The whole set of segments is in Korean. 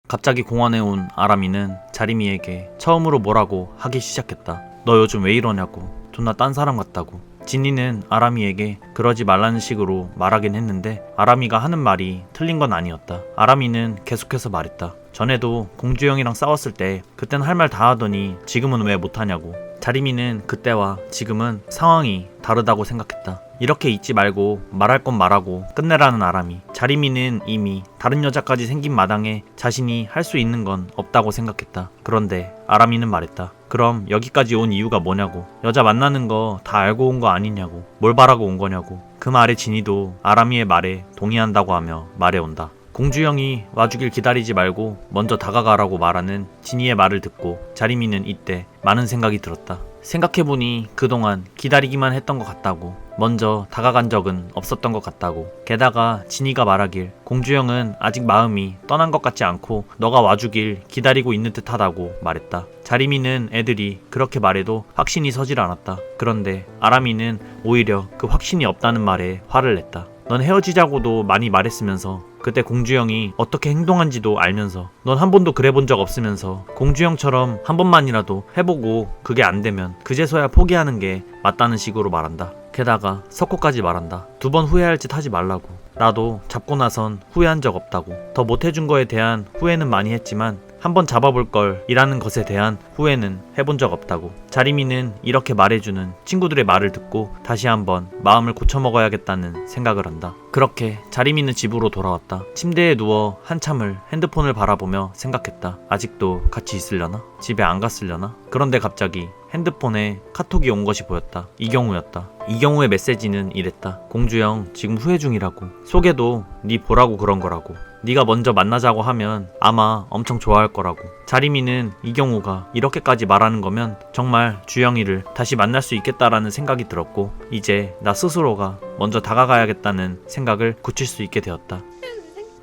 갑자기 공원에 온 아람이는 자리미에게 처음으로 뭐라고 하기 시작했다. 너 요즘 왜 이러냐고. 존나 딴 사람 같다고. 진이는 아람이에게 그러지 말라는 식으로 말하긴 했는데 아람이가 하는 말이 틀린 건 아니었다. 아람이는 계속해서 말했다. 전에도 공주형이랑 싸웠을 때 그땐 할 말 다 하더니 지금은 왜 못하냐고. 자리미는 그때와 지금은 상황이 다르다고 생각했다. 이렇게 있지 말고 말할 건 말하고 끝내라는 아람이. 자리미는 이미 다른 여자까지 생긴 마당에 자신이 할 수 있는 건 없다고 생각했다. 그런데 아람이는 말했다. 그럼 여기까지 온 이유가 뭐냐고. 여자 만나는 거 다 알고 온 거 아니냐고. 뭘 바라고 온 거냐고. 그 말에 진이도 아람이의 말에 동의한다고 하며 말해온다. 공주형이 와주길 기다리지 말고 먼저 다가가라고 말하는 진이의 말을 듣고 자리미는 이때 많은 생각이 들었다. 생각해보니 그동안 기다리기만 했던 것 같다고. 먼저 다가간 적은 없었던 것 같다고. 게다가 진이가 말하길 공주형은 아직 마음이 떠난 것 같지 않고 너가 와주길 기다리고 있는 듯 하다고 말했다. 자리미는 애들이 그렇게 말해도 확신이 서질 않았다. 그런데 아람이는 오히려 그 확신이 없다는 말에 화를 냈다. 넌 헤어지자고도 많이 말했으면서 그때 공주형이 어떻게 행동한지도 알면서 넌 한 번도 그래본 적 없으면서 공주형처럼 한 번만이라도 해보고 그게 안 되면 그제서야 포기하는 게 맞다는 식으로 말한다. 게다가 석호까지 말한다. 2번 후회할 짓 하지 말라고. 나도 잡고 나선 후회한 적 없다고. 더 못해준 거에 대한 후회는 많이 했지만 한번 잡아볼 걸 이라는 것에 대한 후회는 해본 적 없다고. 자리미는 이렇게 말해주는 친구들의 말을 듣고 다시 한번 마음을 고쳐먹어야겠다는 생각을 한다. 그렇게 자리미는 집으로 돌아왔다. 침대에 누워 한참을 핸드폰을 바라보며 생각했다. 아직도 같이 있으려나? 집에 안 갔으려나? 그런데 갑자기 핸드폰에 카톡이 온 것이 보였다. 이경우였다. 이경우의 메시지는 이랬다. 공주형 지금 후회 중이라고. 속에도 네 보라고 그런 거라고. 네가 먼저 만나자고 하면 아마 엄청 좋아할 거라고. 자리미는 이경우가 이렇게까지 말하는 거면 정말 주영이를 다시 만날 수 있겠다라는 생각이 들었고 이제 나 스스로가 먼저 다가가야겠다는 생각을 굳힐 수 있게 되었다.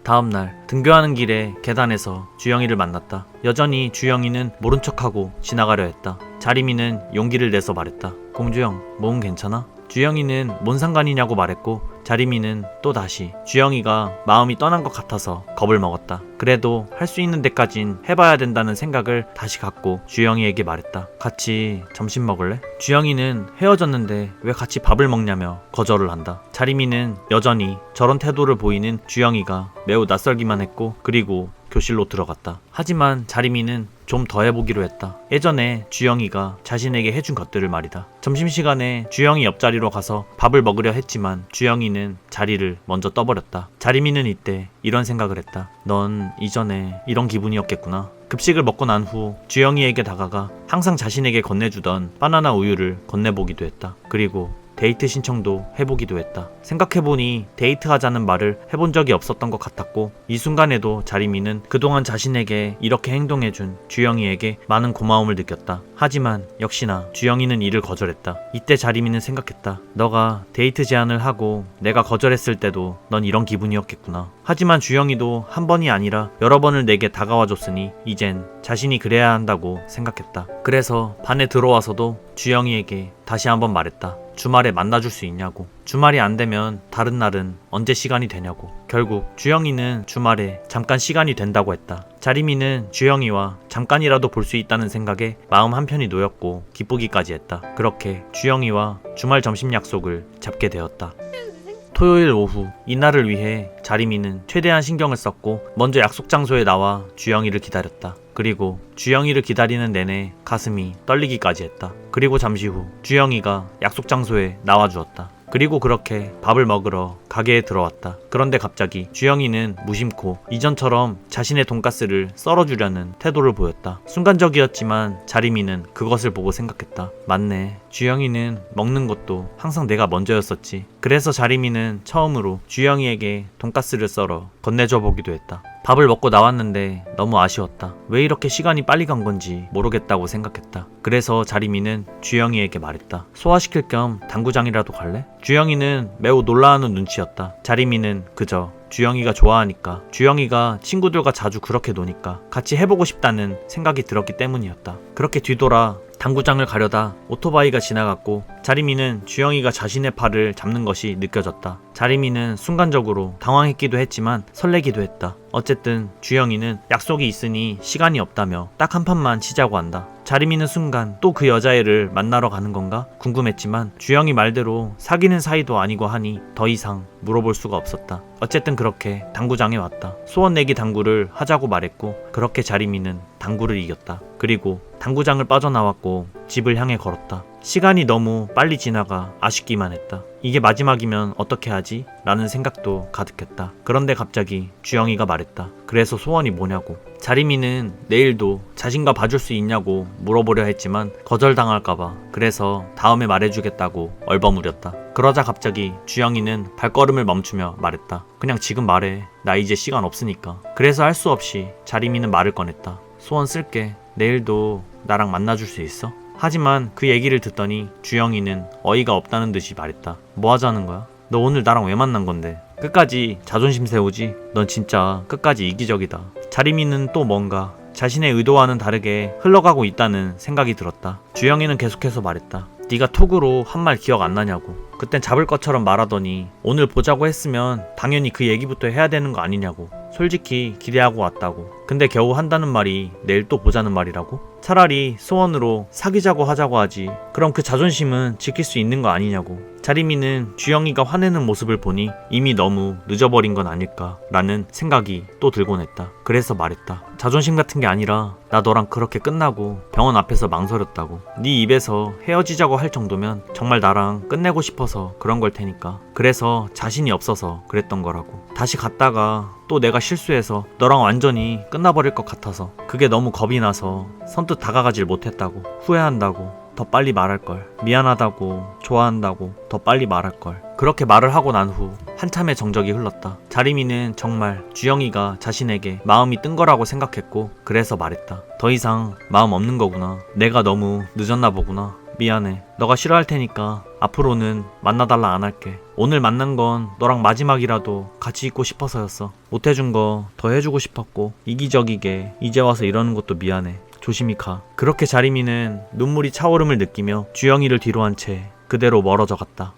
다음날 등교하는 길에 계단에서 주영이를 만났다. 여전히 주영이는 모른 척하고 지나가려 했다. 자리미는 용기를 내서 말했다. 공주형 몸은 괜찮아? 주영이는 뭔 상관이냐고 말했고 자리미는 또다시 주영이가 마음이 떠난 것 같아서 겁을 먹었다. 그래도 할 수 있는 데까진 해봐야 된다는 생각을 다시 갖고 주영이에게 말했다. 같이 점심 먹을래? 주영이는 헤어졌는데 왜 같이 밥을 먹냐며 거절을 한다. 자리미는 여전히 저런 태도를 보이는 주영이가 매우 낯설기만 했고 그리고 교실로 들어갔다. 하지만 자리미는 좀 더 해보기로 했다. 예전에 주영이가 자신에게 해준 것들을 말이다. 점심시간에 주영이 옆자리로 가서 밥을 먹으려 했지만 주영이는 자리를 먼저 떠버렸다. 자리미는 이때 이런 생각을 했다. 넌 이전에 이런 기분이었겠구나. 급식을 먹고 난 후 주영이에게 다가가 항상 자신에게 건네주던 바나나 우유를 건네보기도 했다. 그리고 데이트 신청도 해보기도 했다. 생각해보니 데이트하자는 말을 해본 적이 없었던 것 같았고 이 순간에도 자리미는 그동안 자신에게 이렇게 행동해준 주영이에게 많은 고마움을 느꼈다. 하지만 역시나 주영이는 이를 거절했다. 이때 자리미는 생각했다. 너가 데이트 제안을 하고 내가 거절했을 때도 넌 이런 기분이었겠구나. 하지만 주영이도 한 번이 아니라 여러 번을 내게 다가와줬으니 이젠 자신이 그래야 한다고 생각했다. 그래서 반에 들어와서도 주영이에게 다시 한번 말했다. 주말에 만나줄 수 있냐고. 주말이 안 되면 다른 날은 언제 시간이 되냐고. 결국 주영이는 주말에 잠깐 시간이 된다고 했다. 자리미는 주영이와 잠깐이라도 볼 수 있다는 생각에 마음 한편이 놓였고 기쁘기까지 했다. 그렇게 주영이와 주말 점심 약속을 잡게 되었다. 토요일 오후 이날을 위해 자리미는 최대한 신경을 썼고 먼저 약속 장소에 나와 주영이를 기다렸다. 그리고 주영이를 기다리는 내내 가슴이 떨리기까지 했다. 그리고 잠시 후 주영이가 약속 장소에 나와주었다. 그리고 그렇게 밥을 먹으러 가게에 들어왔다. 그런데 갑자기 주영이는 무심코 이전처럼 자신의 돈가스를 썰어주려는 태도를 보였다. 순간적이었지만 자리미는 그것을 보고 생각했다. 맞네. 주영이는 먹는 것도 항상 내가 먼저였었지. 그래서 자리미는 처음으로 주영이에게 돈가스를 썰어 건네줘 보기도 했다. 밥을 먹고 나왔는데 너무 아쉬웠다. 왜 이렇게 시간이 빨리 간 건지 모르겠다고 생각했다. 그래서 자리미는 주영이에게 말했다. 소화시킬 겸 당구장이라도 갈래? 주영이는 매우 놀라하는 눈치였다. 자리미는 그저 주영이가 좋아하니까, 주영이가 친구들과 자주 그렇게 노니까 같이 해보고 싶다는 생각이 들었기 때문이었다. 그렇게 뒤돌아 당구장을 가려다 오토바이가 지나갔고 자리미는 주영이가 자신의 팔을 잡는 것이 느껴졌다. 자리미는 순간적으로 당황했기도 했지만 설레기도 했다. 어쨌든 주영이는 약속이 있으니 시간이 없다며 딱 한 판만 치자고 한다. 자리미는 순간 또 그 여자애를 만나러 가는 건가 궁금했지만 주영이 말대로 사귀는 사이도 아니고 하니 더 이상 물어볼 수가 없었다. 어쨌든 그렇게 당구장에 왔다. 소원 내기 당구를 하자고 말했고 그렇게 자리미는 당구를 이겼다. 그리고 당구장을 빠져나왔고 집을 향해 걸었다. 시간이 너무 빨리 지나가 아쉽기만 했다. 이게 마지막이면 어떻게 하지? 라는 생각도 가득했다. 그런데 갑자기 주영이가 말했다. 그래서 소원이 뭐냐고. 자리미는 내일도 자신과 봐줄 수 있냐고 물어보려 했지만 거절당할까봐 그래서 다음에 말해주겠다고 얼버무렸다. 그러자 갑자기 주영이는 발걸음을 멈추며 말했다. 그냥 지금 말해. 나 이제 시간 없으니까. 그래서 할 수 없이 자리미는 말을 꺼냈다. 소원 쓸게. 내일도 나랑 만나줄 수 있어? 하지만 그 얘기를 듣더니 주영이는 어이가 없다는 듯이 말했다. 뭐 하자는 거야? 너 오늘 나랑 왜 만난 건데? 끝까지 자존심 세우지? 넌 진짜 끝까지 이기적이다. 자리미는 또 뭔가 자신의 의도와는 다르게 흘러가고 있다는 생각이 들었다. 주영이는 계속해서 말했다. 네가 톡으로 한 말 기억 안 나냐고. 그땐 잡을 것처럼 말하더니 오늘 보자고 했으면 당연히 그 얘기부터 해야 되는 거 아니냐고. 솔직히 기대하고 왔다고. 근데 겨우 한다는 말이 내일 또 보자는 말이라고? 차라리 소원으로 사귀자고 하자고 하지. 그럼 그 자존심은 지킬 수 있는 거 아니냐고. 자리미는 주영이가 화내는 모습을 보니 이미 너무 늦어버린 건 아닐까 라는 생각이 또 들곤 했다. 그래서 말했다. 자존심 같은 게 아니라 나 너랑 그렇게 끝나고 병원 앞에서 망설였다고. 네 입에서 헤어지자고 할 정도면 정말 나랑 끝내고 싶어서 그런 걸 테니까. 그래서 자신이 없어서 그랬던 거라고. 다시 갔다가 또 내가 실수해서 너랑 완전히 끝나버릴 것 같아서 그게 너무 겁이 나서 선뜻 다가가질 못했다고. 후회한다고. 더 빨리 말할걸. 미안하다고, 좋아한다고, 더 빨리 말할걸. 그렇게 말을 하고 난 후 한참의 정적이 흘렀다. 자리미는 정말 주영이가 자신에게 마음이 뜬 거라고 생각했고 그래서 말했다. 더 이상 마음 없는 거구나. 내가 너무 늦었나 보구나. 미안해. 너가 싫어할 테니까 앞으로는 만나달라 안 할게. 오늘 만난 건 너랑 마지막이라도 같이 있고 싶어서였어. 못해준 거 더 해주고 싶었고 이기적이게 이제 와서 이러는 것도 미안해. 조심히 가. 그렇게 자리미는 눈물이 차오름을 느끼며 주영이를 뒤로 한 채 그대로 멀어져 갔다.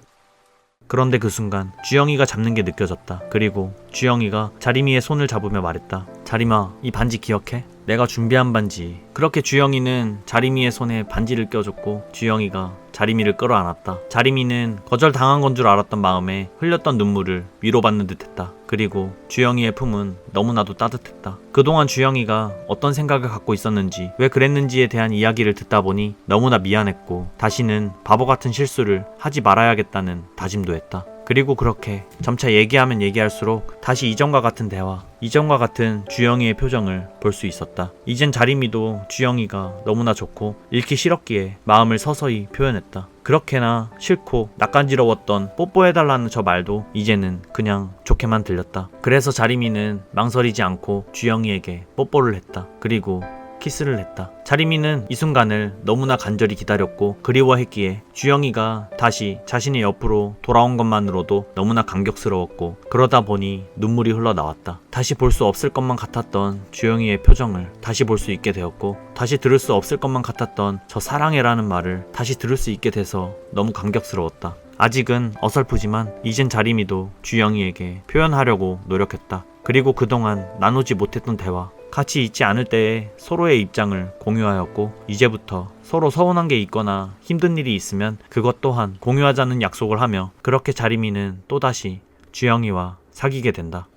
그런데 그 순간 주영이가 잡는 게 느껴졌다. 그리고 주영이가 자리미의 손을 잡으며 말했다. 자리마, 이 반지 기억해? 내가 준비한 반지. 그렇게 주영이는 자리미의 손에 반지를 껴줬고 주영이가 자리미를 끌어안았다. 자리미는 거절당한 건 줄 알았던 마음에 흘렸던 눈물을 위로받는 듯했다. 그리고 주영이의 품은 너무나도 따뜻했다. 그동안 주영이가 어떤 생각을 갖고 있었는지 왜 그랬는지에 대한 이야기를 듣다 보니 너무나 미안했고 다시는 바보 같은 실수를 하지 말아야겠다는 다짐도 했다. 그리고 그렇게 점차 얘기하면 얘기할수록 다시 이전과 같은 대화, 이전과 같은 주영이의 표정을 볼 수 있었다. 이젠 자리미도 주영이가 너무나 좋고 잃기 싫었기에 마음을 서서히 표현했다. 그렇게나 싫고 낯간지러웠던 뽀뽀해달라는 저 말도 이제는 그냥 좋게만 들렸다. 그래서 자리미는 망설이지 않고 주영이에게 뽀뽀를 했다. 그리고 키스를 했다. 자리미는 이 순간을 너무나 간절히 기다렸고 그리워했기에 주영이가 다시 자신의 옆으로 돌아온 것만으로도 너무나 감격스러웠고 그러다 보니 눈물이 흘러나왔다. 다시 볼 수 없을 것만 같았던 주영이의 표정을 다시 볼 수 있게 되었고 다시 들을 수 없을 것만 같았던 저 사랑해라는 말을 다시 들을 수 있게 돼서 너무 감격스러웠다. 아직은 어설프지만 이젠 자리미도 주영이에게 표현하려고 노력했다. 그리고 그동안 나누지 못했던 대화, 같이 있지 않을 때의 서로의 입장을 공유하였고 이제부터 서로 서운한 게 있거나 힘든 일이 있으면 그것 또한 공유하자는 약속을 하며 그렇게 자리미는 또다시 주영이와 사귀게 된다.